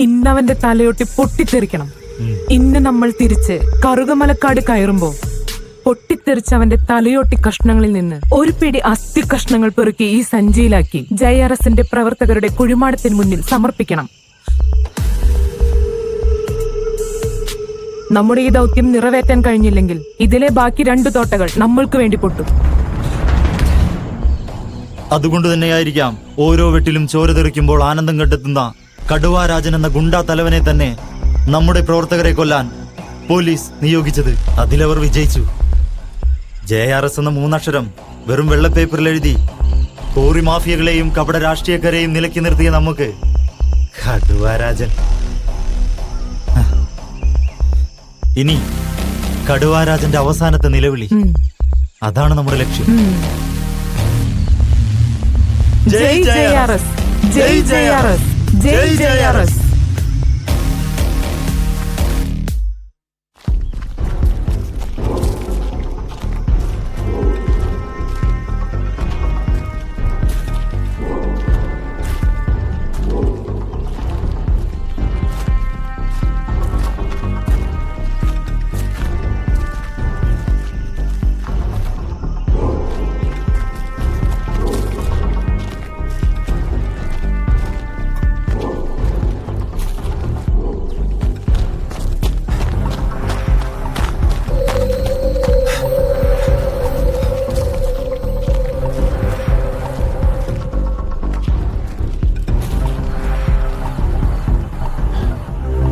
ഇന്നവന്റെ തലയൊട്ടി പൊട്ടിത്തെറിക്കണം. ഇന്ന് നമ്മൾ തിരിച്ച് കറുകമലക്കാട് കയറുമ്പോ പൊട്ടിത്തെറിച്ചവന്റെ തലയോട്ടി കഷ്ണങ്ങളിൽ നിന്ന് ഒരു പിടി അസ്ഥി കഷ്ണങ്ങൾ പെറുക്കി ഈ സഞ്ചിയിലാക്കി JRSന്റെ പ്രവർത്തകരുടെ കുഴിമാടത്തിന് മുന്നിൽ സമർപ്പിക്കണം. നമ്മുടെ ഈ ദൗത്യം നിറവേറ്റാൻ കഴിഞ്ഞില്ലെങ്കിൽ ഇതിലെ ബാക്കി 2 തോട്ടകൾ നമ്മൾക്ക് വേണ്ടി പൊട്ടും. അതുകൊണ്ട് തന്നെയായിരിക്കാം ഓരോ വെട്ടിലും ചോര തെറിക്കുമ്പോൾ ആനന്ദം കണ്ടെത്തുന്ന കടുവാരാജൻ എന്ന ഗുണ്ടാ തലവനെ തന്നെ നമ്മുടെ പ്രവർത്തകരെ കൊല്ലാൻ പോലീസ് നിയോഗിച്ചത്. അതിലവർ വിജയിച്ചു. JRS എന്ന 3 അക്ഷരം വെറും വെള്ളപ്പേപ്പറിൽ എഴുതി കോറി മാഫിയകളെയും കപട രാഷ്ട്രീയക്കാരെയും നിലയ്ക്ക് നിർത്തിയ നമുക്ക് കടുവാരാജൻ. ഇനി കടുവാരാജന്റെ അവസാനത്തെ നിലവിളി, അതാണ് നമ്മുടെ ലക്ഷ്യം. ജയ് JRS, ജയ് JRS, ജയ് JRS.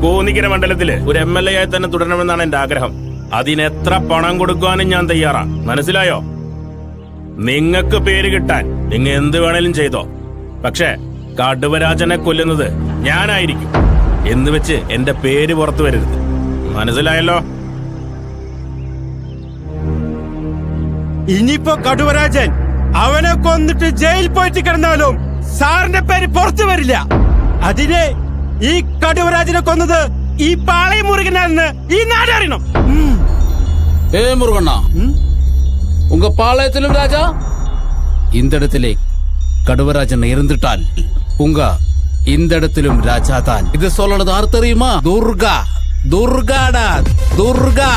കോന്നിക്കര മണ്ഡലത്തില് ഒരു MLA ആയി തന്നെ തുടരണമെന്നാണ് എന്റെ ആഗ്രഹം. അതിനെത്ര പണം കൊടുക്കുവാനും ഞാൻ തയ്യാറാ. മനസ്സിലായോ? നിങ്ങക്ക് പേര് കിട്ടാൻ നിങ്ങൾ എന്ത് വേണേലും ചെയ്തോ. പക്ഷെ കടുവരാജനെ കൊല്ലുന്നത് ഞാനായിരിക്കും എന്ന് വെച്ച് എന്റെ പേര് പുറത്തു വരരുത്. മനസ്സിലായല്ലോ? ഇനിയിപ്പോ കടുവരാജൻ അവനെ കൊന്നിട്ട് ജയിൽ പോയിട്ട് കിടന്നാലും സാറിന്റെ പേര് പുറത്തു വരില്ല. അതിന് ഈ കടുവരാജനെ കൊന്നത് ഈ പാളയം മുരുകനാണെന്ന് ഈ നാടറിയണം. முருகண்ணா, உங்க பாளையத்திலும் ராஜா, இந்த இடத்திலே கடுவராஜன் இருந்துட்டால் உங்க இந்த இடத்திலும் ராஜா தான். இது சொல்லறது யார் தெரியுமா? துர்கா. துர்காடா, துர்கா.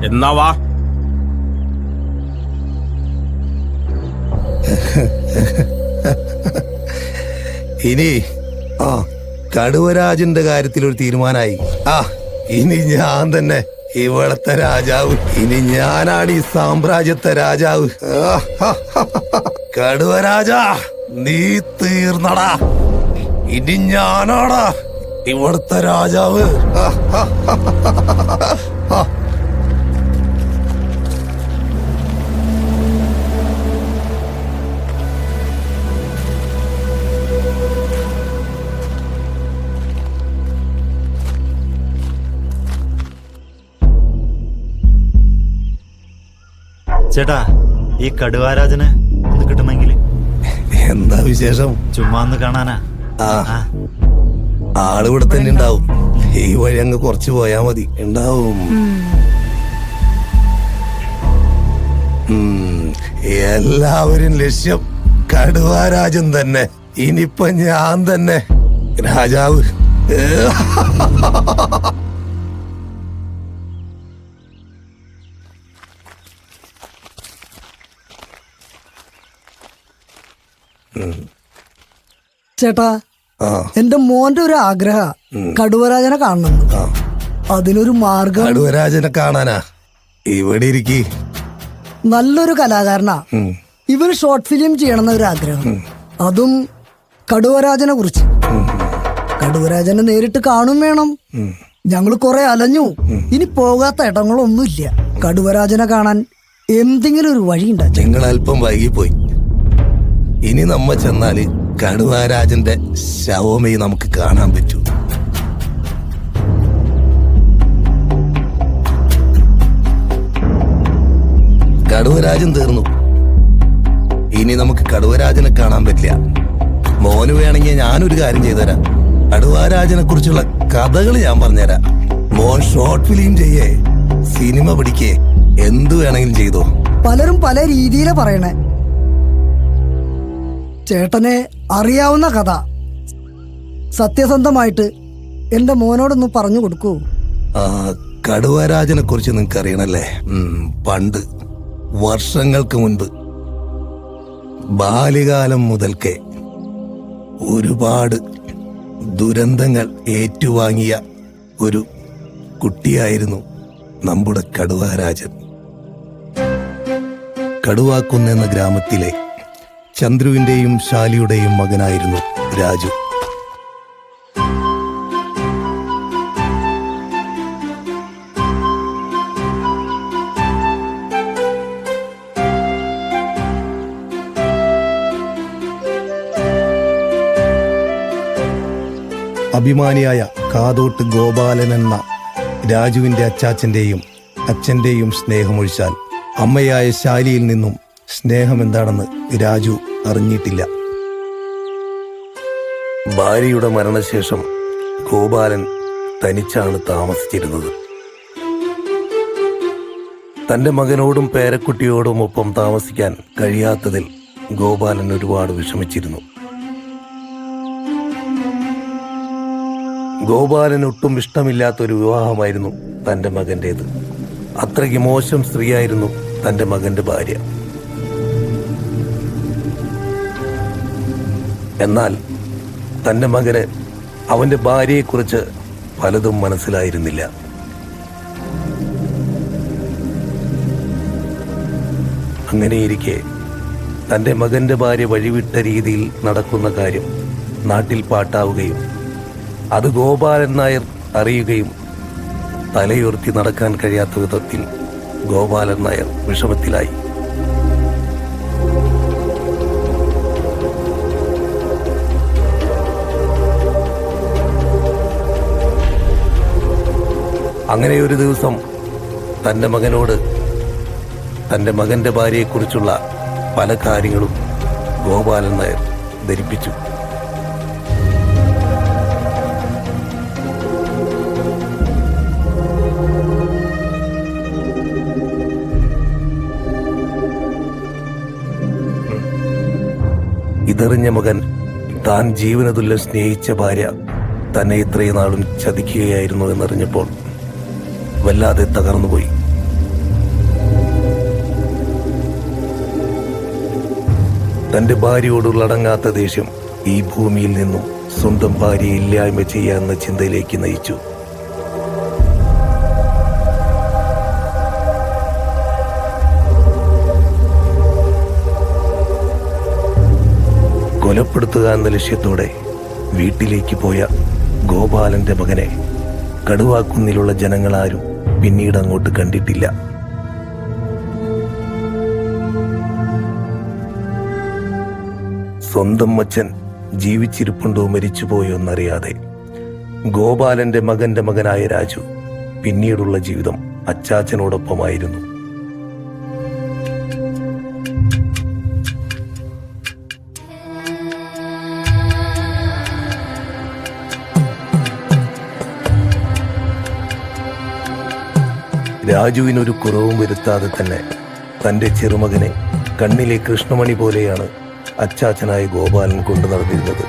എന്നാ വാ. ഇനി കടുവരാജന്റെ കാര്യത്തിൽ ഒരു തീരുമാനമായി. ഇനി ഞാൻ തന്നെ ഇവിടത്തെ രാജാവ്. ഇനി ഞാനാണ് ഈ സാമ്രാജ്യത്തെ രാജാവ്. കടുവരാജാ, നീ തീർന്നടാ. ഇനി ഞാനാടാ ഇവിടത്തെ രാജാവ്. ചേട്ടാ, ഈ കടുവാരാജന് ഒന്ന് കിട്ടുമെങ്കിൽ. എന്താ വിശേഷം? ചുമ്മാ ഒന്ന് കാണാനാ. ആളിവിടെ തന്നെ ഉണ്ടാവും. ഈ വഴി അങ്ങ് കുറച്ച് പോയാ മതി. ഉണ്ടാവും. എല്ലാവരും ലക്ഷ്യം കടുവാരാജൻ തന്നെ. ഇനിയിപ്പൊ ഞാൻ തന്നെ രാജാവ്. ചേട്ടാ, എന്റെ മോന്റെ ഒരു ആഗ്രഹ കടുവരാജനെ കാണണം. അതിനൊരു മാർഗം. കടുവരാജനെ കാണാനാ? ഇവിടെ ഇരിക്കി. നല്ലൊരു കലാകാരനാ. ഇവര് ഷോർട്ട് ഫിലിം ചെയ്യണമെന്ന ഒരു ആഗ്രഹം. അതും കടുവരാജനെ കുറിച്ച്. കടുവരാജനെ നേരിട്ട് കാണും വേണം. ഞങ്ങൾ കുറെ അലഞ്ഞു. ഇനി പോകാത്ത ഇടങ്ങളൊന്നുമില്ല. കടുവരാജനെ കാണാൻ എന്തെങ്കിലും ഒരു വഴി ഉണ്ടാ? നിങ്ങൾ അല്പം വൈകിപ്പോയി. ഇനി നമ്മ ചെന്നാല് കടുവരാജന്റെ ശവമേ നമുക്ക് കാണാൻ പറ്റൂ. കടുവരാജൻ തീർന്നു. ഇനി നമുക്ക് കടുവരാജനെ കാണാൻ പറ്റില്ല. മോന് വേണമെങ്കിൽ ഞാനൊരു കാര്യം ചെയ്തുതരാം. കടുവാരാജനെ കുറിച്ചുള്ള കഥകൾ ഞാൻ പറഞ്ഞുതരാം. മോൻ ഷോർട്ട് ഫിലിം ചെയ്യേ, സിനിമ പിടിക്കേ, എന്തു വേണമെങ്കിലും ചെയ്തോ. പലരും പല രീതിയിലാ പറയണേ. ചേട്ടനെ അറിയാവുന്ന കഥ സത്യസന്ധമായിട്ട് എന്റെ മോനോടൊന്ന് പറഞ്ഞു കൊടുക്കൂ. ആ, കടുവാരാജനെ കുറിച്ച് നിങ്ങൾക്ക് അറിയണല്ലേ? പണ്ട് വർഷങ്ങൾക്ക് മുൻപ് ബാല്യകാലം മുതൽക്കേ ഒരുപാട് ദുരന്തങ്ങൾ ഏറ്റുവാങ്ങിയ ഒരു കുട്ടിയായിരുന്നു നമ്മുടെ കടുവാരാജൻ. കടുവാക്കുന്ന് എന്ന ഗ്രാമത്തിലെ ചന്ദ്രുവിന്റെയും ശാലിയുടെയും മകനായിരുന്നു രാജു. അഭിമാനിയായ കാതോട്ട് ഗോപാലൻ എന്ന രാജുവിന്റെ അച്ചാച്ചന്റെയും അച്ഛന്റെയും സ്നേഹമൊഴിച്ചാൽ അമ്മയായ ശാലിയിൽ നിന്നും സ്നേഹം എന്താണെന്ന് രാജു അറിഞ്ഞിട്ടില്ല. ഭാര്യയുടെ മരണശേഷം ഗോപാലൻ തനിച്ചാണ് താമസിച്ചിരുന്നത്. തന്റെ മകനോടും പേരക്കുട്ടിയോടും ഒപ്പം താമസിക്കാൻ കഴിയാത്തതിൽ ഗോപാലൻ ഒരുപാട് വിഷമിച്ചിരുന്നു. ഗോപാലൻ ഒട്ടും ഇഷ്ടമില്ലാത്തൊരു വിവാഹമായിരുന്നു തന്റെ മകന്റേത്. അത്രയ്ക്ക് മോശം സ്ത്രീയായിരുന്നു തന്റെ മകന്റെ ഭാര്യ. എന്നാൽ തന്റെ മകന് അവന്റെ ഭാര്യയെക്കുറിച്ച് പലതും മനസ്സിലായിരുന്നില്ല. അങ്ങനെയിരിക്കെ തന്റെ മകന്റെ ഭാര്യ വഴിവിട്ട രീതിയിൽ നടക്കുന്ന കാര്യം നാട്ടിൽ പാട്ടാവുകയും അത് ഗോപാലൻ നായർ അറിയുകയും തലയുയർത്തി നടക്കാൻ കഴിയാത്ത വിധത്തിൽ ഗോപാലൻ നായർ വിഷമത്തിലായി. അങ്ങനെ ഒരു ദിവസം തന്റെ മകനോട് തന്റെ മകന്റെ ഭാര്യയെക്കുറിച്ചുള്ള പല കാര്യങ്ങളും ഗോപാലൻ നായർ ധരിപ്പിച്ചു. ഇതറിഞ്ഞ മകൻ താൻ ജീവനതുല്യം സ്നേഹിച്ച ഭാര്യ തന്നെ ഇത്രയും നാളും ചതിക്കുകയായിരുന്നു എന്നറിഞ്ഞപ്പോൾ വല്ലാതെ തകർന്നുപോയി. തന്റെ ഭാര്യയോടുള്ള അടങ്ങാത്ത ദേഷ്യം ഈ ഭൂമിയിൽ നിന്നും സ്വന്തം ഭാര്യയെ ഇല്ലായ്മ ചെയ്യാമെന്ന ചിന്തയിലേക്ക് നയിച്ചു. കൊലപ്പെടുത്തുക എന്ന ലക്ഷ്യത്തോടെ വീട്ടിലേക്ക് പോയ ഗോപാലന്റെ മകനെ കടുവാക്കുന്നിലുള്ള ജനങ്ങളാരും പിന്നീട് അങ്ങോട്ട് കണ്ടിട്ടില്ല. സ്വന്തം അച്ഛൻ ജീവിച്ചിരിപ്പുണ്ടോ മരിച്ചുപോയോ എന്നറിയാതെ ഗോപാലന്റെ മകന്റെ മകനായ രാജു പിന്നീടുള്ള ജീവിതം അച്ചാച്ചനോടൊപ്പമായിരുന്നു. രാജുവിനൊരു കുറവും വരുത്താതെ തന്നെ തന്റെ ചെറുമകനെ കണ്ണിലെ കൃഷ്ണമണി പോലെയാണ് അച്ചാച്ചനായ ഗോപാലൻ കൊണ്ടു നടന്നിരുന്നത്.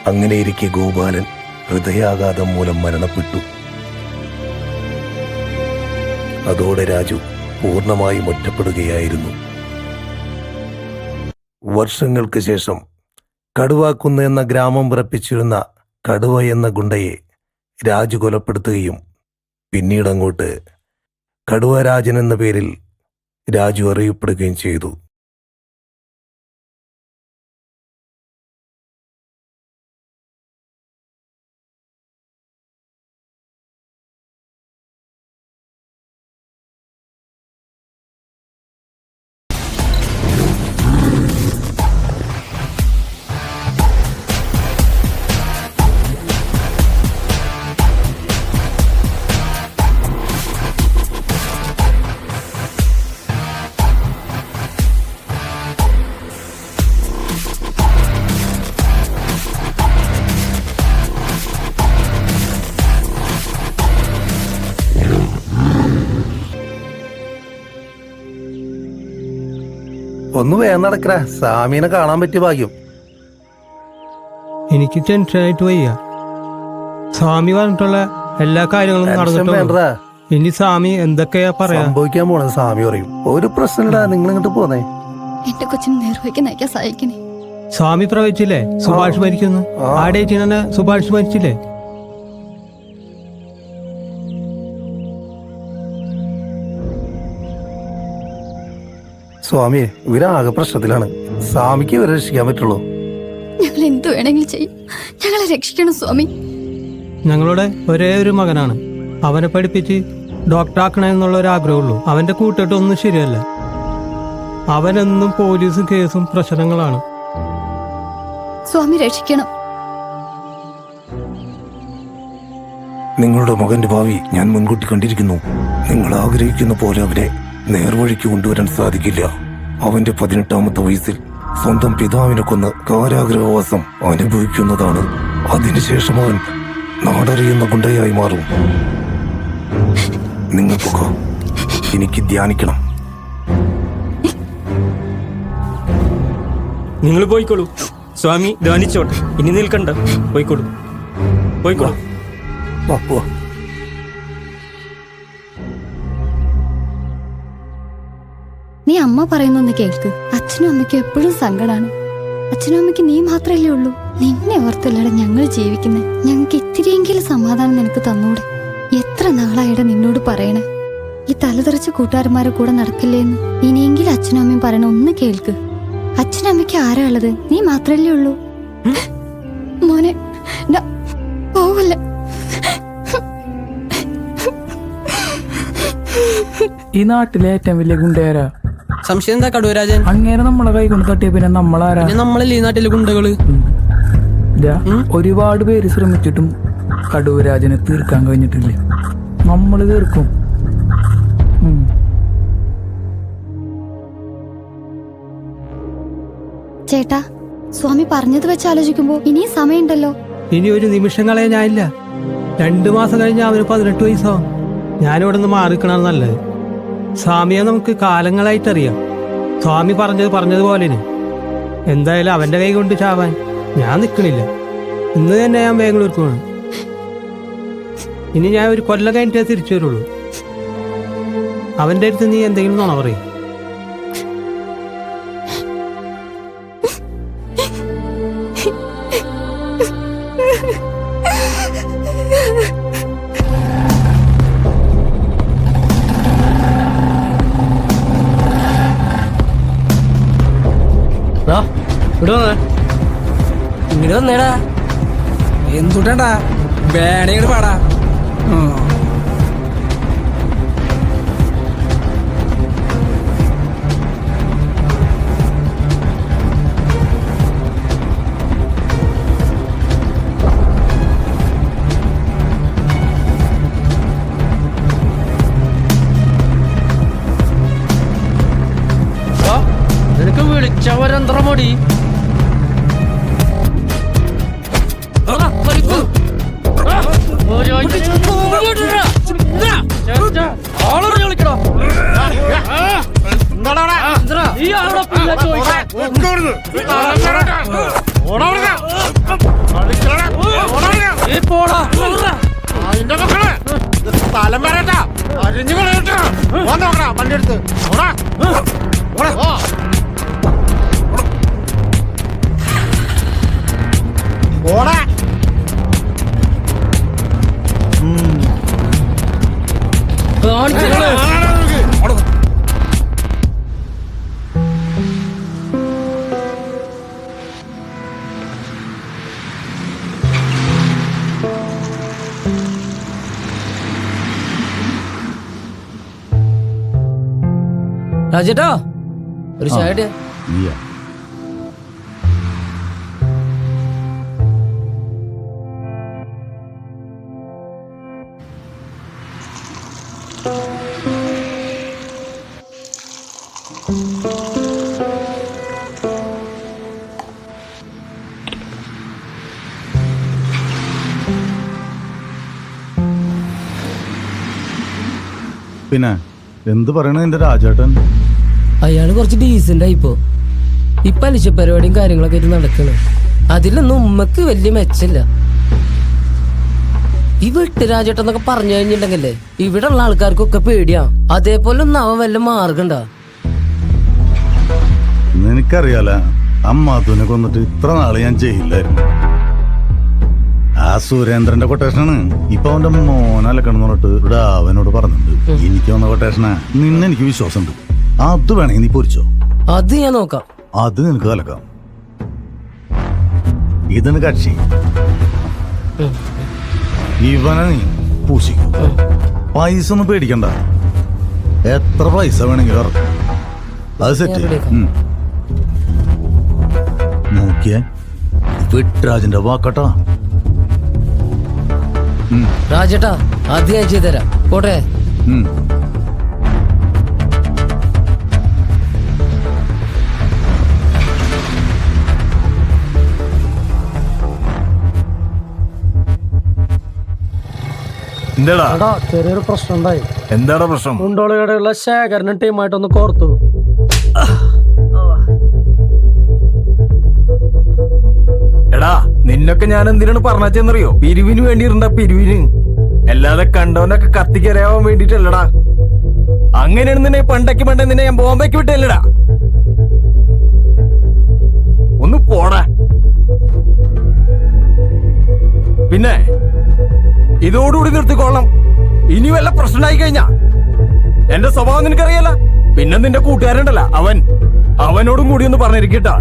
അങ്ങനെയിരിക്കെ ഗോപാലൻ ഹൃദയാഘാതം മൂലം മരണപ്പെട്ടു. അതോടെ രാജു പൂർണ്ണമായും ഒറ്റപ്പെടുകയായിരുന്നു. വർഷങ്ങൾക്ക് ശേഷം കടുവാക്കുന്ന് എന്ന ഗ്രാമം വിറപ്പിച്ചിരുന്ന കടുവ എന്ന ഗുണ്ടയെ രാജു കൊലപ്പെടുത്തുകയും പിന്നീടങ്ങോട്ട് കടുവരാജൻ എന്ന പേരിൽ രാജു അറിയപ്പെടുകയും ചെയ്തു. ഒന്ന് വേഗം നടക്കറ, സാമീനെ കാണാൻ പറ്റിയ ഭാഗ്യം. എനിക്ക് ടെൻഷനായിട്ട് വയ്യ. സ്വാമി പറഞ്ഞിട്ടുള്ള എല്ലാ കാര്യങ്ങളും നടന്നിട്ടുണ്ട്. ഇനി സ്വാമി എന്തൊക്കെയാ പറയാ സംഭവിക്കാൻ പോണത് സ്വാമി പറയും. ഒരു പ്രശ്നമില്ല, നിങ്ങൾ ഇങ്ങോട്ട് പോന്നേ. എന്റെ കൊച്ചിന് നേർവയ്ക്ക് നയിക്കാൻ സഹായിക്കണേ. സ്വാമി പ്രവചിച്ചില്ലേ സുഭാഷ് മരിക്കുന്നു? ആ ഡേറ്റിന് തന്നെ സുഭാഷ് മരിച്ചില്ലേ? സ്വാമിയെ, ഇവരാകെ പ്രശ്നത്തിലാണ്. സ്വാമിക്ക് ഇവരെ രക്ഷിക്കാൻ പറ്റുള്ളൂ. ഞങ്ങൾ എന്ത് വേണമെങ്കിലും ചെയ്യും. ഞങ്ങളെ രക്ഷിക്കണം സ്വാമി. ഞങ്ങളുടെ ഒരേ ഒരു മകനാണ്. അവനെ പഠിപ്പിച്ച് ഡോക്ടറാക്കണേ എന്നുള്ള ഒരു ആഗ്രഹമുള്ളൂ. അവന്റെ കൂട്ടിട്ടൊന്നും ശരിയല്ല. അവനെന്നും പോലീസും കേസും പ്രശ്നങ്ങളാണ്. സ്വാമി രക്ഷിക്കണം. നിങ്ങളുടെ മകന്റെ ഭാവി ഞാൻ മുൻകൂട്ടി കണ്ടിരിക്കുന്നു. നിങ്ങൾ ആഗ്രഹിക്കുന്ന പോലെ അവരെ നേർവഴിക്ക് കൊണ്ടുവരാൻ സാധിക്കില്ല. അവന്റെ 18ാമത്തെ വയസ്സിൽ സ്വന്തം പിതാവിനെ കൊന്ന് കാരാഗ്രഹവാസം അനുഭവിക്കുന്നതാണ്. അതിനുശേഷം അവൻ നാടറിയുന്ന ഗുണ്ടയായി മാറും. നിങ്ങൾക്കൊക്കെ എനിക്ക് ധ്യാനിക്കണം. നിങ്ങൾ പോയിക്കോളൂ. സ്വാമി ധ്യാനിച്ചോട്ടെ. ഇനി നിൽക്കണ്ട, പോയിക്കോളൂ. പോയിക്കോളൂ. നീ അമ്മ പറയുന്നൊന്ന് കേൾക്ക്. അച്ഛനും അമ്മയ്ക്കും എപ്പോഴും സങ്കടാണ്. അച്ഛനും അമ്മയ്ക്ക് നീ മാത്രല്ലേ ഉള്ളൂ. നിന്നെ ഓർത്തല്ലട ഞങ്ങൾ ജീവിക്കുന്നത്. ഞങ്ങൾക്ക് ഇത്തിരിയെങ്കിലും സമാധാനം നിനക്ക് തന്നൂടെ? എത്ര നാളായിട നിന്നോട് പറയണേ ഈ തലതെറിച്ച കൂട്ടുകാരന്മാരെ കൂടെ നടക്കില്ലേന്ന്. ഇനിയെങ്കിലും അച്ഛനും അമ്മയും പറയണ ഒന്ന് കേൾക്ക്. അച്ഛനും അമ്മയ്ക്ക് ആരാ ഉള്ളത്? നീ മാത്രല്ലേ ഉള്ളൂ. മോനെ പോവല്ലേ. ഈ നാട്ടിലെ ഏറ്റവും വലിയ ഗുണ്ടയാരാ? സംശയം എന്താ കടുവരാജൻ? അങ്ങനെ നമ്മളെ കൈ കൊണ്ട് തട്ടിയ പിന്നെ നമ്മളാരാ? നമ്മളല്ലേ ഈ നാട്ടിലെ ഗുണ്ടകള്. ഒരുപാട് പേര് ശ്രമിച്ചിട്ടും കടുവരാജനെ തീർക്കാൻ കഴിഞ്ഞിട്ടില്ല. നമ്മള് തീർക്കും. ചേട്ടാ, സ്വാമി പറഞ്ഞത് വെച്ച് ആലോചിക്കുമ്പോ ഇനിയും സമയമുണ്ടല്ലോ. ഇനി ഒരു നിമിഷം കളയാൻ ഞാനില്ല. 2 മാസം കഴിഞ്ഞ അവന് 18 വയസ്സാവും. ഞാനിവിടെ നിന്ന് മാറിക്കണാണ് നല്ലത്. സ്വാമിയെ നമുക്ക് കാലങ്ങളായിട്ടറിയാം. സ്വാമി പറഞ്ഞതുപോലെ എന്തായാലും അവന്റെ കൈ കൊണ്ട് ചാവാൻ ഞാൻ നിൽക്കണില്ല. ഇന്ന് തന്നെ ഞാൻ ബാംഗ്ലൂർക്ക് പോകണം. ഇനി ഞാൻ ഒരു കൊല്ലം കഴിഞ്ഞിട്ടേ തിരിച്ചു വരുള്ളൂ. അവന്റെ അടുത്ത് നീ എന്തെങ്കിലും നുണ പറയും. ഇങ്ങോട്ട് വന്നേടാ. എന്തുട്ടാ വേണേട് പാടാ. നിനക്ക് വിളിച്ചവരെന്ത്രമോടി. സ്ഥലം വരട്ടാ, അരിഞ്ഞു കളയട്ടാ. വണ്ടി എടുത്ത് ഓടാ. കാണിച്ചു രാജേട്ടാ ഒരു ചായ ഇട്. പിന്നെ എന്ത് പറയണ എന്റെ രാജേട്ടൻ? അയാള് കുറച്ച് ഡീസന്റ് ആയിപ്പോ. ഈ പലിശ പരിപാടിയും കാര്യങ്ങളൊക്കെ ആയിട്ട് നടക്കണ്. അതിലൊന്നും ഉമ്മക്ക് വലിയ മെച്ചില്ല. ഈ വെട്ടുരാജേട്ടൻ എന്നൊക്കെ പറഞ്ഞു കഴിഞ്ഞിട്ടുണ്ടെങ്കിലേ ഇവിടെ ഉള്ള ആൾക്കാർക്കൊക്കെ പേടിയാ. അതേപോലെ ഒന്നും അവൻ വല്ല മാർഗണ്ടാ? എനിക്കറിയാല, അമ്മാത്തൂനെ കൊന്നിട്ട് ഇത്ര നാള് ഞാൻ ചെയ്യില്ലായിരുന്നു. ആ സുരേന്ദ്രന്റെ കൊട്ടേഷനാണ്. ഇപ്പൊ അവന്റെ മോനലക്കണെന്ന് പറഞ്ഞിട്ട് ഇവിടെ അവനോട് പറഞ്ഞിട്ടുണ്ട്. എനിക്ക് വന്ന കൊട്ടേഷനാ. നിന്നെ എനിക്ക് വിശ്വാസമുണ്ട്. അത് വേണമെങ്കിൽ നീ പൊരിച്ചോ. അത് ഞാൻ നോക്കാം. അത് നിനക്ക് കലക്കാം. ഇതിന് കക്ഷി ഇവനെ നീ പൂശിക്കും. പൈസ ഒന്നും പേടിക്കണ്ട. എത്ര പൈസ വേണമെങ്കിലും ഇറക്കും. അത് സെറ്റ്. നോക്കിയേ, വിട്രാജിന്റെ വാക്കട്ടാ. രാജേട്ടാ അത് ഞാൻ ചെയ്തുതരാം. പോട്ടെ. എന്താടാ ചെറിയൊരു പ്രശ്നം ഉണ്ടായി. എന്താടാ പ്രശ്നം? മുണ്ടോളുകടെയുള്ള ശേഖരനും ടീമായിട്ടൊന്ന് കോർത്തു. എടാ നിന്നൊക്കെ ഞാൻ എന്തിനാണ് പറഞ്ഞറിയോ? പിരിവിന് വേണ്ടിയിരുന്ന പിരിവിന്, അല്ലാതെ കണ്ടവനൊക്കെ കത്തിക്കരയാവാൻ വേണ്ടിട്ടല്ലടാ. അങ്ങനെയാണ് നിന്നെ പണ്ടേക്ക് നിന്നെ ഞാൻ ബോംബേക്ക് വിട്ടല്ലടാ. ഒന്ന് പോടാ. പിന്നെ ഇതോടുകൂടി നിർത്തിക്കോളാം. ഇനി വല്ല പ്രശ്നമായി കഴിഞ്ഞാ എന്റെ സ്വഭാവം നിനക്കറിയാല. പിന്നെ നിന്റെ കൂട്ടുകാരുണ്ടല്ല അവനോടും കൂടി ഒന്ന് പറഞ്ഞിരിക്കട്ടാ.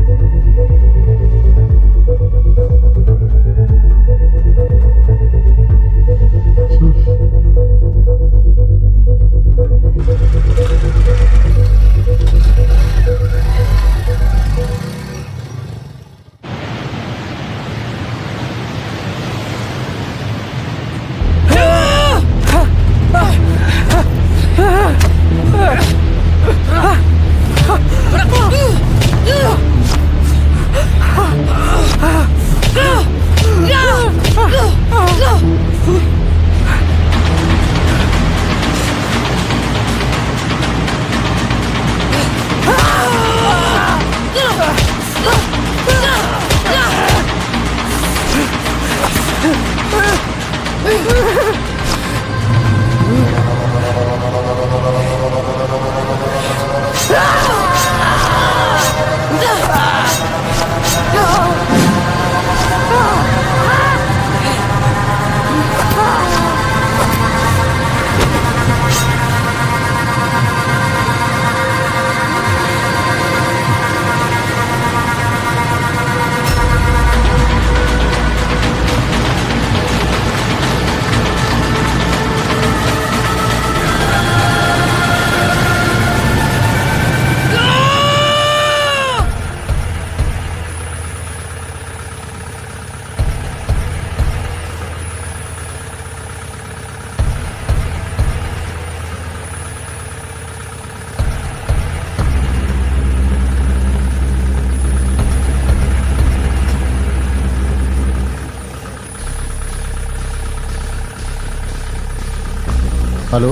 ഹലോ,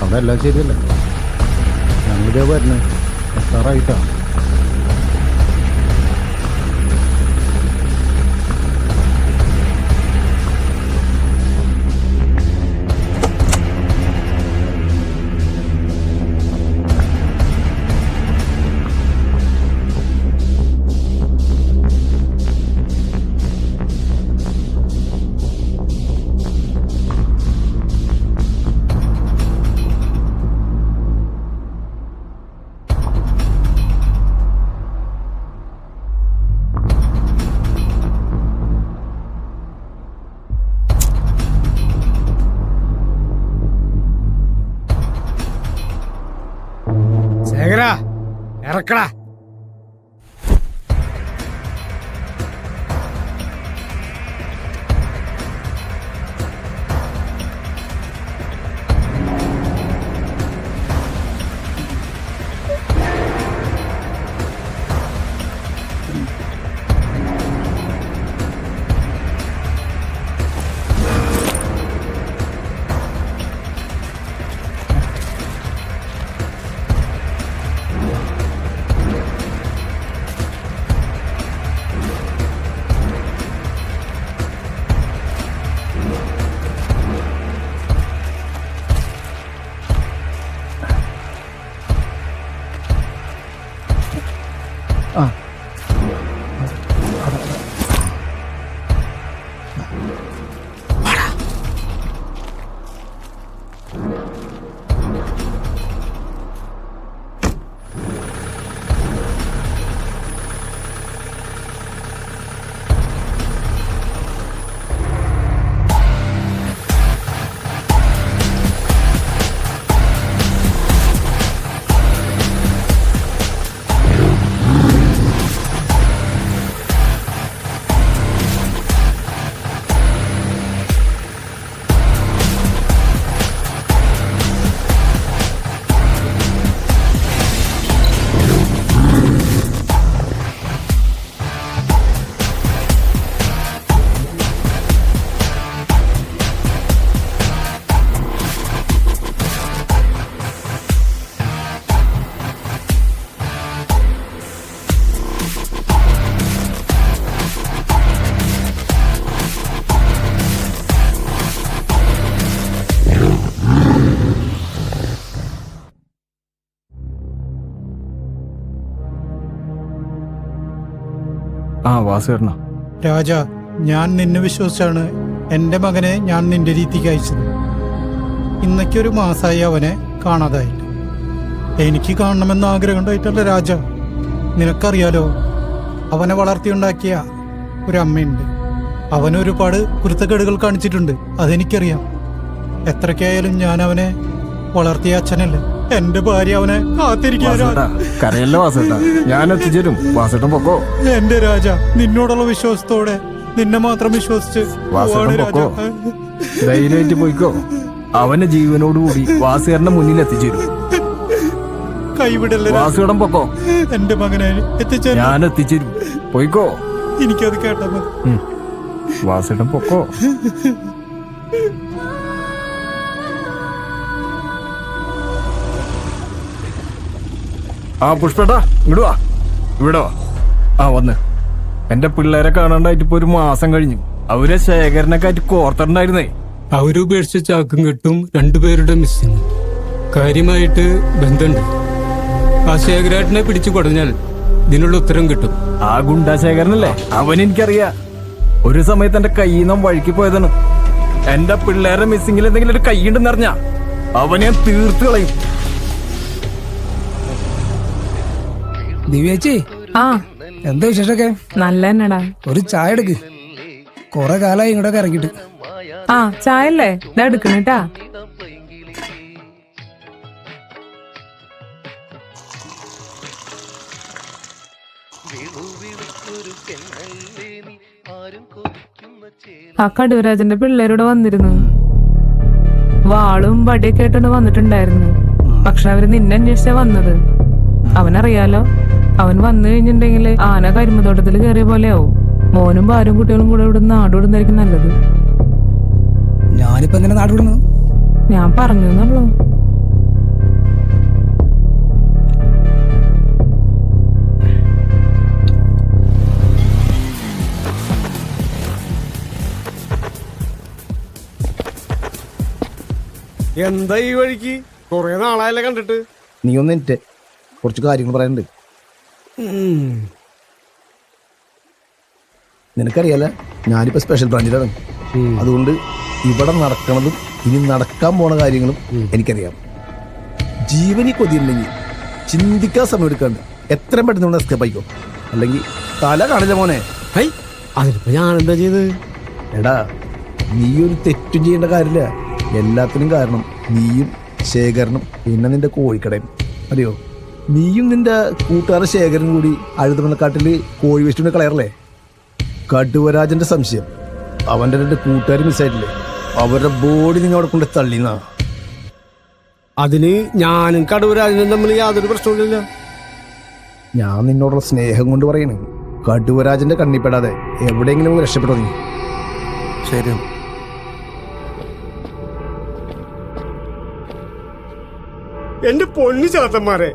അവിടെ എല്ലാം ശരിയല്ലേ? ഞങ്ങളിതേ വരണേ എത്താറായിട്ടാ. നടക്കടാ. ആ വാസുവേട്ടനാ. രാജ, ഞാൻ നിന്നെ വിശ്വസിച്ചാണ് എൻ്റെ മകനെ ഞാൻ നിന്റെ രീതിക്ക് അയച്ചത്. ഇന്നൊരു മാസമായി അവനെ കാണാതായില്ല. എനിക്ക് കാണണമെന്ന് ആഗ്രഹം ഉണ്ടായിട്ടല്ല രാജ. നിനക്കറിയാലോ, അവനെ വളർത്തിയുണ്ടാക്കിയ ഒരു അമ്മയുണ്ട്. അവനൊരുപാട് കുരുത്തക്കേടുകൾ കാണിച്ചിട്ടുണ്ട്, അതെനിക്കറിയാം. എത്രയ്ക്കായാലും ഞാൻ അവനെ വളർത്തിയ അച്ഛനല്ലേ. എന്റെ ഭാര്യ അവനെ കാത്തിരിക്കുക. കരയല്ല വാസുവേട്ടാ, ഞാൻ എത്തിച്ചേരും. വാസുവേട്ടൻ പൊക്കോ. എന്റെ രാജ, നിന്നോടുള്ള വിശ്വാസത്തോടെ നിന്നെ മാത്രം വിശ്വസിച്ച് വാസുവേട്ടൻ പൊക്കോ, ധൈര്യമായിട്ട് പോയിക്കോ. അവന്റെ ജീവനോടുകൂടി വാസുകാരന്റെ മുന്നിൽ എത്തിച്ചേരും. കൈവിടല്ലേ വാസുവേട്ടൻ പൊക്കോ. എന്റെ മകനെ എത്തിച്ചേരും. ഞാൻ എത്തിച്ചേരും, പോയിക്കോ. എനിക്കത് കേട്ടാ മതി. വാസുവേട്ടൻ പൊക്കോ. ആ പുഷ്പേട്ടാ, ഇങ്ങോട്ട് വാ. ഇവിടെ വാ. ആ വന്ന്. എന്റെ പിള്ളേരെ കാണാണ്ടായിട്ട് ഇപ്പൊ ഒരു മാസം കഴിഞ്ഞു. അവരെ ശേഖരനൊക്കെ ആയിട്ട് കോർത്തിട്ടുണ്ടായിരുന്നേ. അവരുപേക്ഷിച്ച ചാക്കും കെട്ടും രണ്ടുപേരുടെ മിസ്സിങ് കാര്യമായിട്ട് ബന്ധമുണ്ട്. ആ ശേഖരേട്ടനെ പിടിച്ചു കൊടുഞ്ഞാൽ ഇതിനുള്ള ഉത്തരം കിട്ടും. ആ ഗുണ്ടാശേഖരനല്ലേ, അവൻ എനിക്കറിയാ. ഒരു സമയത്ത് എന്റെ കയ്യിൽ നിന്നും വഴുക്കി പോയതാണ്. എന്റെ പിള്ളേരുടെ മിസ്സിങ്ങിൽ എന്തെങ്കിലും ഒരു കൈയുണ്ടെന്ന് അറിഞ്ഞാ അവനെ തീർത്തു കളയും. ദിവ്യേച്ചി, ആ എന്താ വിശേഷമൊക്കെ? നല്ല തന്നെടാ. ഒരു ചായ എടുക്ക്. കൊറേ കാലമായി ഇങ്ങോട്ടൊക്കെ ഇറങ്ങിട്ട്. ആ ചായ അല്ലേ, ഇതാ എടുക്കണേട്ടാ. ആ കടുവരാജന്റെ പിള്ളേരോട് വന്നിരുന്നു. വാളും വടിയൊക്കെ ആയിട്ടാണ് വന്നിട്ടുണ്ടായിരുന്നു. പക്ഷെ അവര് നിന്നെ അന്വേഷിച്ചാ വന്നത്. അവനറിയാലോ, അവൻ വന്നു കഴിഞ്ഞിട്ടുണ്ടെങ്കിൽ ആന കരിമ്പത്തോട്ടത്തിൽ കയറിയ പോലെ ആവും. മോനും ഭാര്യയും കുട്ടികളും കൂടെ ഇവിടെ നാടുവിടുന്നതായിരിക്കും നല്ലത്. ഞാനിപ്പോ എങ്ങനെ നാടുവിടുന്നു? ഞാൻ പറഞ്ഞു എന്നുള്ളൂ. എന്താ ഈ വഴിക്ക്? കൊറേ നാളായല്ലേ കണ്ടിട്ട്. നീ ഒന്ന് എനിക്ക് കുറച്ച് കാര്യങ്ങൾ പറയാനുണ്ട്. നിനക്കറിയാലോ, ഞാനിപ്പോ സ്പെഷ്യൽ ബ്രാഞ്ചിലാണ്. അതുകൊണ്ട് ഇവിടെ നടക്കണതും ഇനി നടക്കാൻ പോണ കാര്യങ്ങളും എനിക്കറിയാം. ജീവനി കൊതിയുണ്ടെങ്കിൽ ചിന്തിക്കാൻ സമയം എടുക്കാണ്ട് എത്രയും പെട്ടെന്ന് ഇവിടെ എസ്കേപ്പ് ആയിക്കോ, അല്ലെങ്കിൽ തല കാണില്ല മോനെ. അതിനിപ്പോ ഞാൻ എന്താ ചെയ്ത്? എടാ, നീ ഒരു തെറ്റും ചെയ്യേണ്ട കാര്യമില്ല. എല്ലാത്തിനും കാരണം നീയും ശേഖരനും പിന്നെ നിന്റെ കോഴിക്കടയും. അറിയോ, നീയും നിന്റെ കൂട്ടുകാരൻ ശേഖരനും കൂടി അഴുതമണക്കാട്ടില് കോഴി വെച്ചിട്ട് കളയറല്ലേ? കടുവരാജന്റെ സംശയം അവന്റെ 2 കൂട്ടുകാർ മിസ്സായിട്ടില്ലേ, അവരുടെ ബോഡി നിങ്ങൾ അവിടെ കൊണ്ട് തള്ളിന്നാ. അതിന് ഞാനും കടുവരാജനും തമ്മിൽ യാതൊരു പ്രശ്നമില്ലല്ലോ. ഞാൻ നിന്നോടുള്ള സ്നേഹം കൊണ്ട് പറയണേ, കടുവരാജന്റെ കണ്ണിപ്പെടാതെ എവിടെയെങ്കിലും രക്ഷപ്പെട്ടോ നീ. ശരി. എന്റെ പൊന്നു ചാത്തന്മാരെ,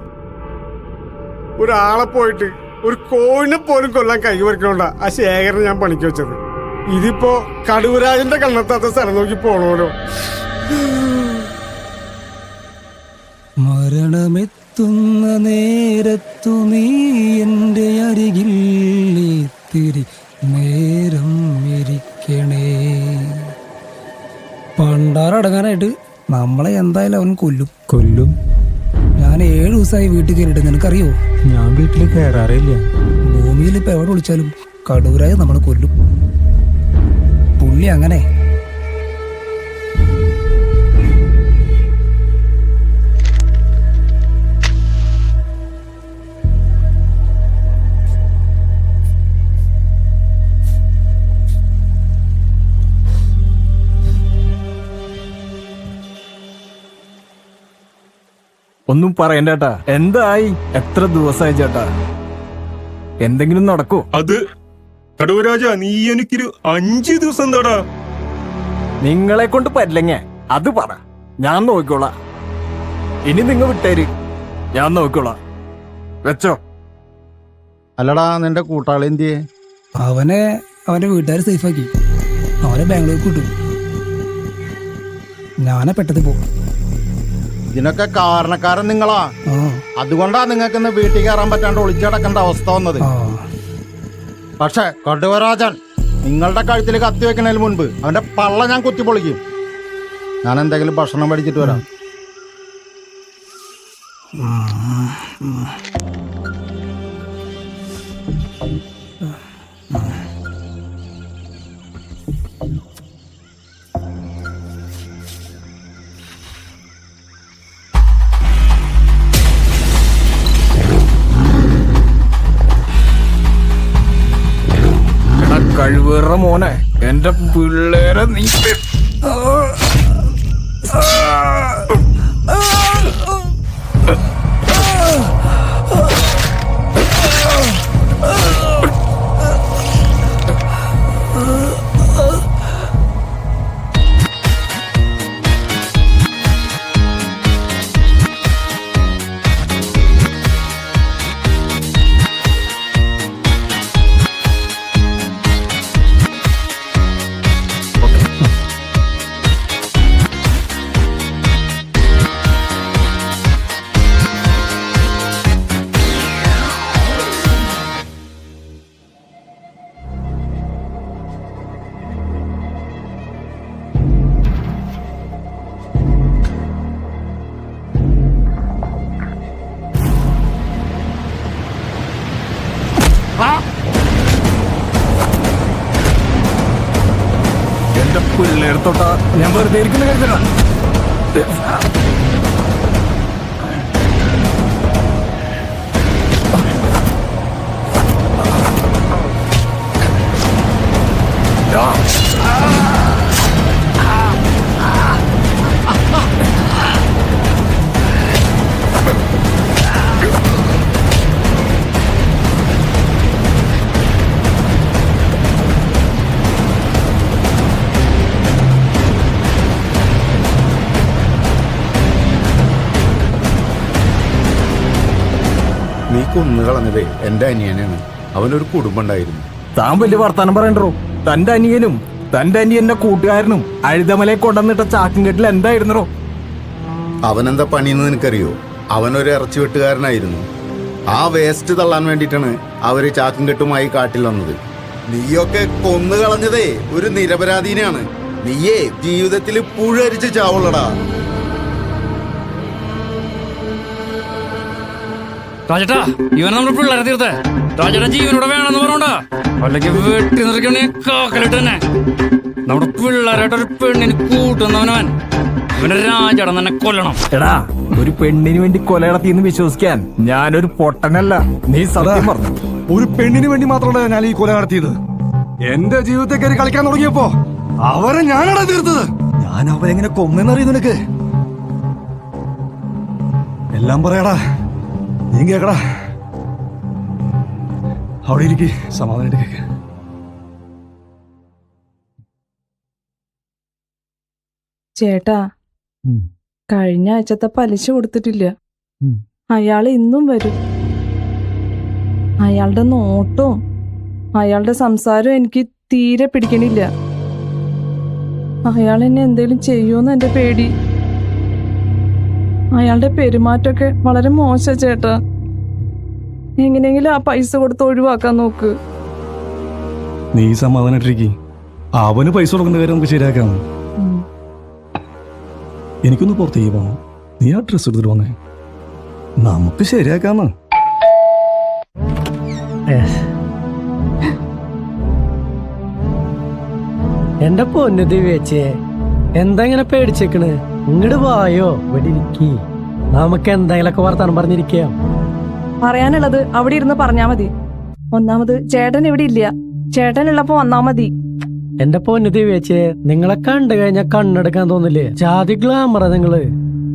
ഒരാളെ പോയിട്ട് ഒരു കോഴിനെ പോലും കൊല്ലാൻ കൈവരക്കണോണ്ടാ ആ ശേഖരനെ ഞാൻ പണിക്ക് വെച്ചത്. ഇതിപ്പോ കടുവരാജന്റെ കണ്ണെത്താത്ത സ്ഥലം നോക്കി പോണോലോ. മരണമെത്തുന്ന നേരത്തു നീ എൻ്റെ അരികിൽ ഇത്തിരി നേരം ഇരിക്കണേ. പണ്ടാറടങ്ങാനായിട്ട് നമ്മളെ എന്തായാലും അവൻ കൊല്ലും. ഞാൻ 7 ദിവസമായി വീട്ടിൽ കയറിയിട്ട്, നിനക്കറിയോ? ഞാൻ വീട്ടിൽ കയറാറില്ല. ഭൂമിയിൽ ഇപ്പൊ എവിടെ വിളിച്ചാലും കടൂരായി നമ്മളെ കൊല്ലും. പുള്ളി അങ്ങനെ. ഒന്നും പറയണ്ട ചേട്ടാ. എന്തായി? എത്ര ദിവസമായി ചേട്ടാ? എന്തെങ്കിലും നടക്കോ? അത് കടുവരാജ, നീ എനിക്കൊരു 5 ദിവസം എന്താടാ? നിങ്ങളെ കൊണ്ട് പറ്റില്ലെങ്ങ അത് പറ, ഞാൻ നോക്കിക്കോളാം. ഇനി നിങ്ങൾ വിട്ടേര്, ഞാൻ നോക്കിക്കോളാം. വെച്ചോ. അല്ലടാ, നിന്റെ കൂട്ടാളി എന്തിയെ? അവനെ അവന്റെ വീട്ടുകാർ സേഫാക്കി. അവനെ ബാംഗ്ലൂർക്ക് കിട്ടും. ഞാനെ പെട്ടത് പോകും. ഇതിനൊക്കെ കാരണക്കാരൻ നിങ്ങളാ. അതുകൊണ്ടാ നിങ്ങൾക്ക് ഇന്ന് വീട്ടിൽ കയറാൻ പറ്റാണ്ട് ഒളിച്ചടക്കേണ്ട അവസ്ഥ വന്നത്. പക്ഷെ കടുവരാജൻ നിങ്ങളുടെ കഴുത്തിൽ കത്തി വെക്കണതിന് മുൻപ് അവന്റെ പള്ള ഞാൻ കുത്തിപ്പൊളിക്കും. ഞാൻ എന്തെങ്കിലും ഭക്ഷണം മേടിച്ചിട്ട് വരാം. കഴിവേറ മോനെ, എന്റെ പിള്ളേരെ നീ എന്റെ പിള്ളേർത്തോട്ടാ ഞാൻ വെറുതെ ഇരിക്കുന്ന കരുതല. നീ കൊന്നുകളഞ്ഞതേ എന്റെ അനിയനാണ്. അവനൊരു കുടുംബം ഉണ്ടായിരുന്നു. താൻ വലിയ വർത്താനം പറയണ്ടോ? തന്റെ അനിയനും തന്റെ അനിയന്റെ കൂട്ടുകാരനും അഴുതമലയെ കൊണ്ടുവന്നിട്ട ചാക്കും കെട്ടിൽ എന്തായിരുന്നോ? അവനെന്താ പണിയെന്ന് നിനക്കറിയോ? അവനൊരു ഇറച്ചി വെട്ടുകാരനായിരുന്നു. ആ വേസ്റ്റ് തള്ളാൻ വേണ്ടിയിട്ടാണ് അവര് ചാക്കും കെട്ടുമായി കാട്ടിൽ വന്നത്. നീയൊക്കെ കൊന്നുകളഞ്ഞതേ ഒരു നിരപരാധീനാണ്. നീയേ ജീവിതത്തിൽ പുഴരിച്ച് ചാവുള്ളടാ. രാജേട്ടാ, ഇവൻ നമ്മുടെ പിള്ളേരെ തീർത്തേ. രാജേട്ടാ ജീവനോടെ വേണമെന്ന് പറഞ്ഞോണ്ടാ, അല്ലെങ്കിൽ വെട്ടി നിറയ്ക്കണേ കാക്കലിട്ട് തന്നെ. നമ്മുടെ പിള്ളേരായിട്ടൊരു പെണ്ണിന് കൂട്ടുന്നവനവൻ ഇവന്റെ രാജടം തന്നെ കൊല്ലണം. എടാ, ഒരു പെണ്ണിന് വേണ്ടി കൊല നടത്തിയെന്ന് വിശ്വസിക്കാൻ ഞാനൊരു പൊട്ടനല്ല. നീ സത്യം പറഞ്ഞു. ഒരു പെണ്ണിന് വേണ്ടി മാത്രമല്ല ഞാൻ ഈ കൊല നടത്തിയത്. എന്റെ ജീവിതത്തെ കയറി കളിക്കാൻ തുടങ്ങിയപ്പോ അവരെ ഞാനാണ് തീർത്തത്. ഞാൻ അവരെങ്ങനെ കൊന്നെന്നറിയുന്നു നിനക്ക്? എല്ലാം പറയടാ, നീ കേക്കടാ. അവിടെ ഇരിക്ക്, സമാധാനായിട്ട് കേക്ക്. ചേട്ടാ, കഴിഞ്ഞ ആഴ്ചത്തെ പലിശ കൊടുത്തിട്ടില്ല. അയാൾ ഇന്നും വരും. അയാളുടെ നോട്ടവും അയാളുടെ സംസാരവും എനിക്ക് തീരെ പിടിക്കണില്ല. അയാൾ എന്നെ എന്തേലും ചെയ്യുമെന്ന് എന്റെ പേടി. അയാളുടെ പെരുമാറ്റമൊക്കെ വളരെ മോശം ചേട്ടാ. എങ്ങനെയെങ്കിലും ആ പൈസ കൊടുത്ത് ഒഴിവാക്കാൻ നോക്ക്. നീ സമാധാനായിട്ടിരിക്കും. അവന് പൈസ കൊടുക്കുന്ന കാര്യം നമുക്ക് ശരിയാക്കാം. എനിക്കൊന്ന് പുറത്തേക്ക് പോകണം. നീ ആ ഡ്രസ് എടുത്തിട്ട് വന്നേ, നമുക്ക് ശരിയാക്കാന്ന്. എന്റെ പൊന്നു ദിവ്യച്ചേ, എന്താ ഇങ്ങനെ പേടിച്ചേക്കണ്? ഇങ്ങട് വായോ, ഇവിടെ ഇരിക്കി. നമുക്ക് എന്തെങ്കിലൊക്കെ വർത്താനം പറഞ്ഞിരിക്കാം. പറയാനുള്ളത് അവിടെ ഇരുന്ന് പറഞ്ഞാ മതി. ഒന്നാമത് ചേട്ടൻ ഇവിടെ ഇല്ല. ചേട്ടൻ ഉള്ളപ്പോ വന്നാ മതി. എന്റെ പൊന്നു ദിവ്യച്ചേ, നിങ്ങളെ കണ്ടു കഴിഞ്ഞാൽ കണ്ണെടുക്കാൻ തോന്നില്ലേ? ജാതി ഗ്ലാമറ നിങ്ങള്.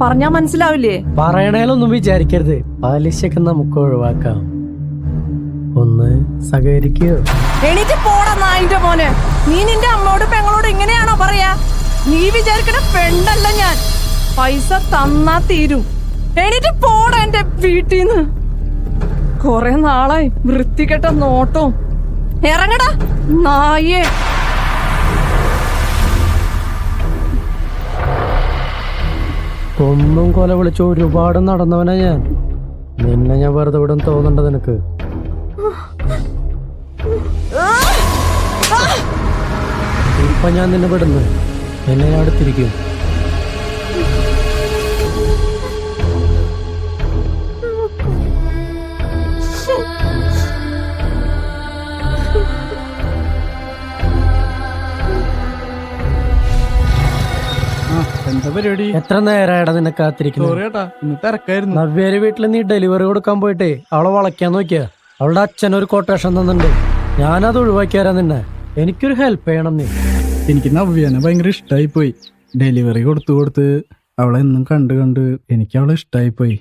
പറഞ്ഞാ മനസ്സിലാവില്ലേ? പറയണേലൊന്നും വിചാരിക്കരുത്. പലിശക്ക് നമുക്ക് ഒഴിവാക്കാം. ഒന്ന് സഹകരിക്കോ? എണീറ്റ് പോടാ നായിന്റെ മോനെ. നീ നിന്റെ അമ്മയോട് പെങ്ങളോട് ഇങ്ങനെയാണോ പറയാ? നീ വിചാരിക്കണ പെണ്ണല്ല ഞാൻ. പൈസ തന്നാ തീരും. എണീറ്റ് പോടാ എന്റെ വീട്ടിന്ന്. കൊറേ നാളായി വൃത്തികെട്ട നോട്ടവും. ഇറങ്ങടാ നായേ. ഒന്നും കൊല വിളിച്ച് ഒരുപാട് നടന്നവനാ ഞാൻ. നിന്നെ ഞാൻ വെറുതെ വിടും തോന്നണ്ട നിനക്ക്? ഇപ്പൊ ഞാൻ നിന്നെ വിടുന്നു. നിന്നെ ഞാൻ അടുത്തിരിക്കും. എന്താ പരിപാടി? എത്ര നേരമായിടാ നിന്നെ കാത്തിരിക്കുന്നു? ഇന്ന് തിരക്കായിരുന്നു. നവ്യയുടെ വീട്ടിൽ നീ ഡെലിവറി കൊടുക്കാൻ പോയിട്ടേ അവളെ വളയ്ക്കാൻ നോക്കിയ. അവളുടെ അച്ഛനൊരു കൊട്ടേഷൻ തന്നിട്ടുണ്ട്. ഞാനത് ഒഴിവാക്കിയാരാ നിന്നെ. എനിക്കൊരു ഹെൽപ്പ് ചെയ്യണം നീ. എനിക്ക് നവ്യനെ ഭയങ്കര ഇഷ്ടമായി പോയി. ഡെലിവറി കൊടുത്ത് അവളെ എന്നും കണ്ട് എനിക്ക് അവളെ ഇഷ്ടമായി പോയി.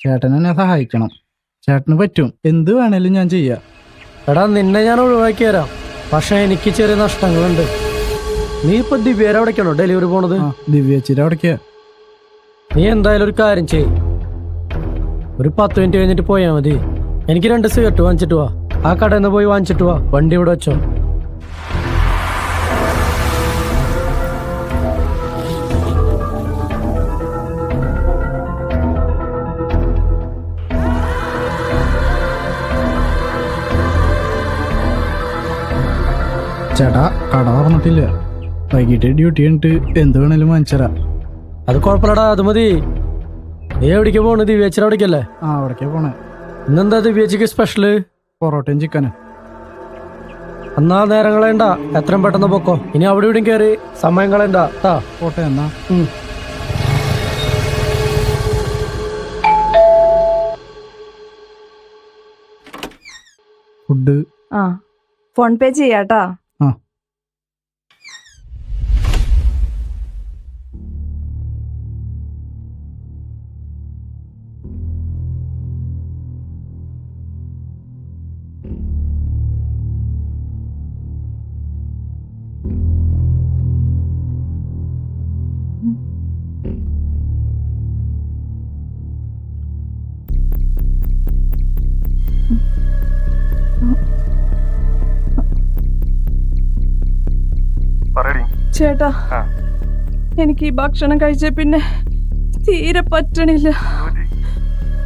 ചേട്ടൻ എന്നെ സഹായിക്കണം. ചേട്ടന് പറ്റും. എന്ത് വേണേലും ഞാൻ ചെയ്യാം. എടാ, നിന്നെ ഞാൻ ഒഴിവാക്കി തരാം. പക്ഷെ എനിക്ക് ചെറിയ നഷ്ടങ്ങളുണ്ട്. നീ ഇപ്പൊ ദിവ്യയുടെ അവിടേക്കാണോ ഡെലിവറി പോണത്? ദിവ്യച്ചിയുടെ അവിടേക്കാ. നീ എന്തായാലും ഒരു കാര്യം ചെയ്. ഒരു 10 മിനിറ്റ് കഴിഞ്ഞിട്ട് പോയാ മതി. എനിക്ക് 2 സിഗരറ്റ് വാങ്ങിച്ചിട്ട് വാ. ആ കടയിൽ നിന്ന് പോയി വാങ്ങിച്ചിട്ട് വാ. വണ്ടി ഇവിടെ വെച്ചോ. ചേട്ടാ, കട തുറന്നിട്ടില്ല. വൈകിട്ട് ഡ്യൂട്ടി കഴിഞ്ഞിട്ട് എന്ത് വേണേലും വാങ്ങിച്ചരാ. അത് കുഴപ്പമില്ലടാ, അത് മതി. നീ എവിടേക്ക് പോണ്? ദിവ്യച്ചിയുടെ അവിടേക്കല്ലേ? അവിടേക്കാ പോണേ. ഇന്നെന്താ ദിവ്യച്ചിക്ക് സ്പെഷ്യല്? പൊറോട്ടയും ചിക്കനും. എന്നാ നേരം കളയണ്ട, എത്രയും പെട്ടെന്ന് പൊക്കോ. ഇനി അവിടെ ഇവിടെയും കയറി സമയം കളയണ്ട. പോട്ടെ എന്നാ. ഫുഡ് ഫോൺ പേ ചെയ്യാട്ടാ. ചേട്ടാ, എനിക്ക് ഈ ഭക്ഷണം കഴിച്ച പിന്നെ തീരെ പറ്റണില്ല.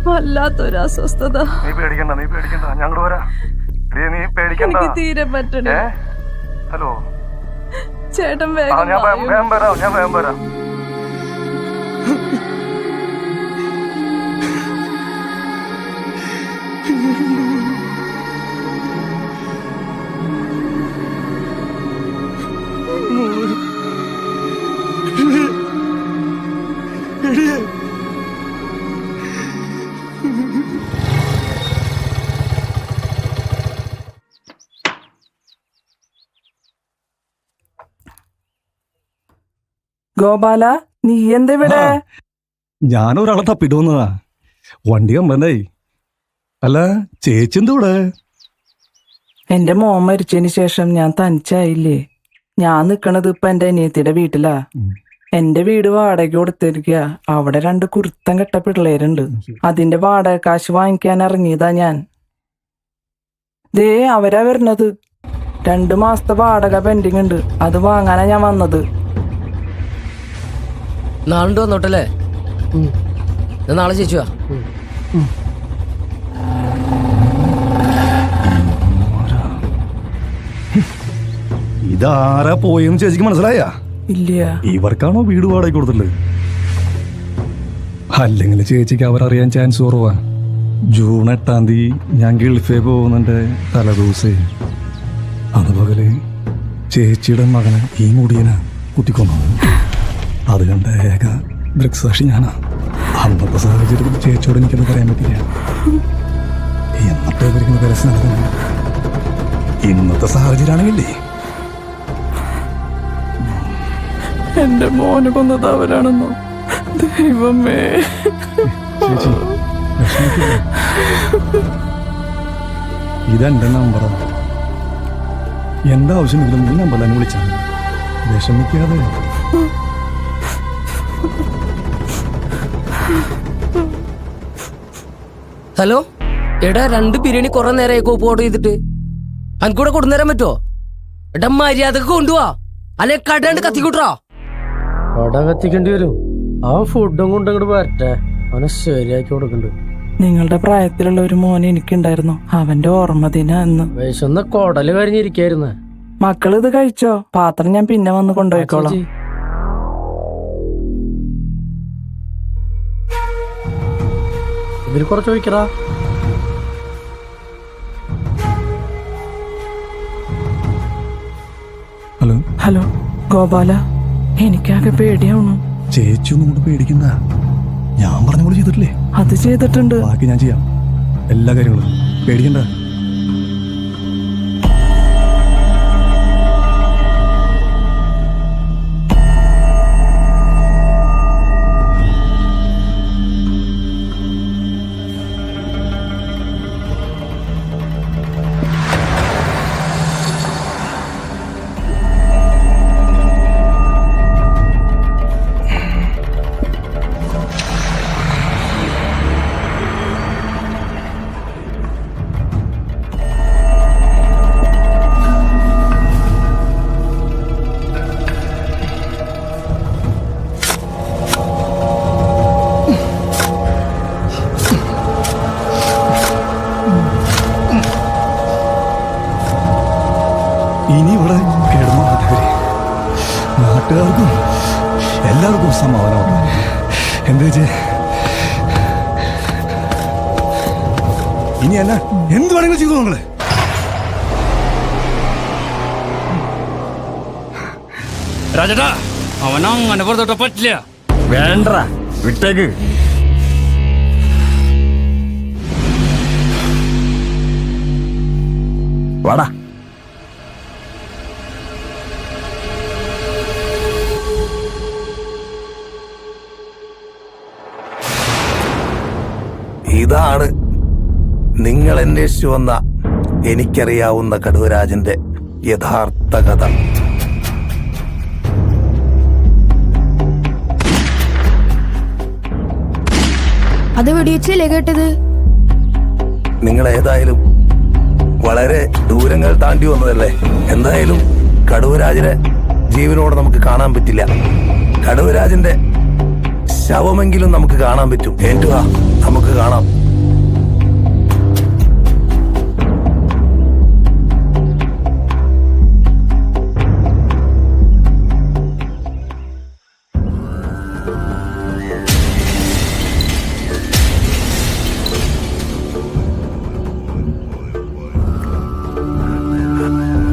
വല്ലാത്തൊരു അസ്വസ്ഥത. എനിക്ക് തീരെ പറ്റണില്ല. ഹലോ ചേട്ടൻ വേഗം വരാം. ഗോപാല, നീ എന്തെവിടെ? ഞാനൊരാളെ തപ്പിട്ട് വന്നതാ. വണ്ടി കമ്പണ്ടായി. അല്ല, ചേച്ചി എന്തൂടെ? എന്റെ മോൻ മരിച്ചതിന് ശേഷം ഞാൻ തനിച്ചായില്ലേ. ഞാൻ നിക്കണത് ഇപ്പൊ എന്റെ അനിയത്തിയുടെ വീട്ടിലാ. എന്റെ വീട് വാടക കൊടുത്തിരിക്കുക. അവിടെ 2 കുരുത്തം കെട്ട പിള്ളേരുണ്ട്. അതിന്റെ വാടക കാശ് വാങ്ങിക്കാൻ ഇറങ്ങിയതാ ഞാൻ. ദേ അവരാ വരുന്നത്. 2 മാസത്തെ വാടക പെൻഡിങ് ഉണ്ട്. അത് വാങ്ങാനാ ഞാൻ വന്നത്. നാളെ വന്നോട്ടല്ലേ? നാളെ ചേച്ചുവാ. ഇതാരാ പോയെന്ന് ചേച്ചിക്ക് മനസ്സിലായ? ഇല്ല. ഇവർക്കാണോ വീട് വാടക കൊടുത്തിട്ടുള്ളത്? അല്ലെങ്കിൽ ചേച്ചിക്ക് അവരറിയാൻ ചാൻസ് കുറവാ. ജൂൺ 8-ാം തീയതി ഞാൻ ഗൾഫേ പോകുന്നുണ്ട് തലേദിവസേ. അതുപകല് ചേച്ചിയുടെ മകനെ ഈ മുടിയനാ കുത്തിക്കൊന്നു. അത് കണ്ട ഏക ദൃക്സാക്ഷി ഞാനാ. അന്നത്തെ സാഹചര്യത്തിൽ ചേച്ചിയോട് എനിക്കത് പറയാൻ പറ്റില്ല. എന്നിട്ട് ഇവരിക്കുന്ന പരസ്യം നടക്കുന്നു. ഇന്നത്തെ സാഹചര്യമാണെങ്കിലേ എന്റെ മോനെ കൊന്നത് അവരാണെന്നോ? ദൈവമേ. ഇതെന്റെ നമ്പറാണ്. എന്താവശ്യമെങ്കിലും ഈ നമ്പർ തന്നെ വിളിച്ചാൽ വിഷമിക്കാതെ. ഹലോ എടാ, 2 ബിരിയാണി കുറെ നേരമായി കോപ്പ് ഓർഡർ ചെയ്തിട്ട്. അനക്കൂടെ കൊണ്ടുതരാൻ പറ്റുമോ? എടാ മര്യാദക്ക് കൊണ്ടുപോവാ, അല്ലെ കടണ്ട് കത്തിക്കൂട്ടാ. കട കത്തിക്കേണ്ടി വരും. ആ ഫുഡും കൊണ്ടിങ്ങോട്ട് വരട്ടെ, അവനെ ശരിയാക്കി കൊടുക്കണ്ട്. നിങ്ങളുടെ പ്രായത്തിലുള്ള ഒരു മോൻ എനിക്കുണ്ടായിരുന്നു. അവന്റെ ഓർമ്മ ദിന അന്ന്. വിശന്ന കൊടല് കരിഞ്ഞിരിക്കായിരുന്നു. മക്കൾ ഇത് കഴിച്ചോ? പാത്രം ഞാൻ പിന്നെ വന്ന് കൊണ്ടുപോയിക്കോളാം. ഇതിൽ കുറച്ച് ഒഴിക്കടാ. ഹലോ ഹലോ ഗോപാല, എനിക്കാകെ പേടിയാവണു. ചേച്ചി ഒന്നും കൊണ്ട് പേടിക്കണ്ട. ഞാൻ പറഞ്ഞ പോലെ ചെയ്തിട്ടില്ലേ? അത് ചെയ്തിട്ടുണ്ട്. ബാക്കി ഞാൻ ചെയ്യാം, എല്ലാ കാര്യങ്ങളും. പേടിക്കണ്ട. ഇനി ഇവിടെ കിടന്നു നാട്ടുകാർക്കും എല്ലാവർക്കും സമാധാനമാണ്. എന്താ വെച്ചേ, ഇനി എന്നാ എന്ത് വേണമെങ്കിലും ചെയ്തു നിങ്ങള്. രാജേട്ടാ, അവനങ്ങനെ പുറത്തോട്ട് പറ്റില്ല. വേണ്ട, വിട്ടേക്ക്. വാടാ. ഇതാണ് നിങ്ങൾ അന്വേഷിച്ചു വന്ന എനിക്കറിയാവുന്ന കടുവരാജന്റെ യഥാർത്ഥ കഥ. അത് വെടിവെച്ചല്ലേ കേട്ടത്? നിങ്ങൾ ഏതായാലും വളരെ ദൂരങ്ങൾ താണ്ടി വന്നതല്ലേ. എന്തായാലും കടുവരാജനെ ജീവനോടെ നമുക്ക് കാണാൻ പറ്റില്ല. കടുവരാജന്റെ ശവമെങ്കിലും നമുക്ക് കാണാൻ പറ്റും. ഏറ്റുവാ, നമുക്ക് കാണാം.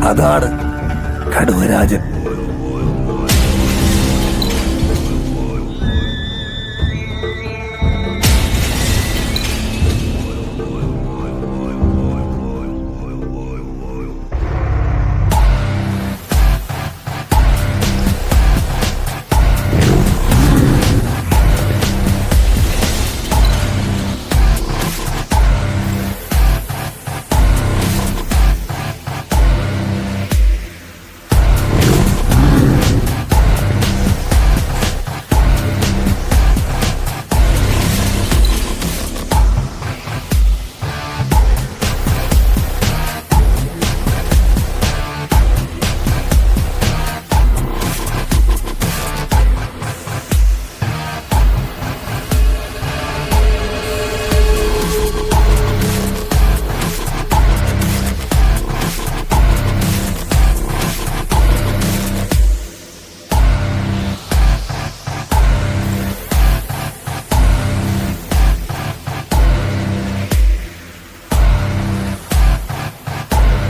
അതാണ് കടുവരാജൻ.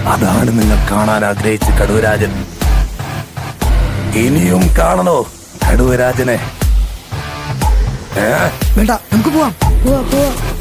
അതാണ് നിങ്ങൾ കാണാൻ ആഗ്രഹിച്ച കടുവരാജൻ. ഇനിയും കാണണോ കടുവരാജനെ? വേണ്ട, നമുക്ക് പോവാം. പോവാ.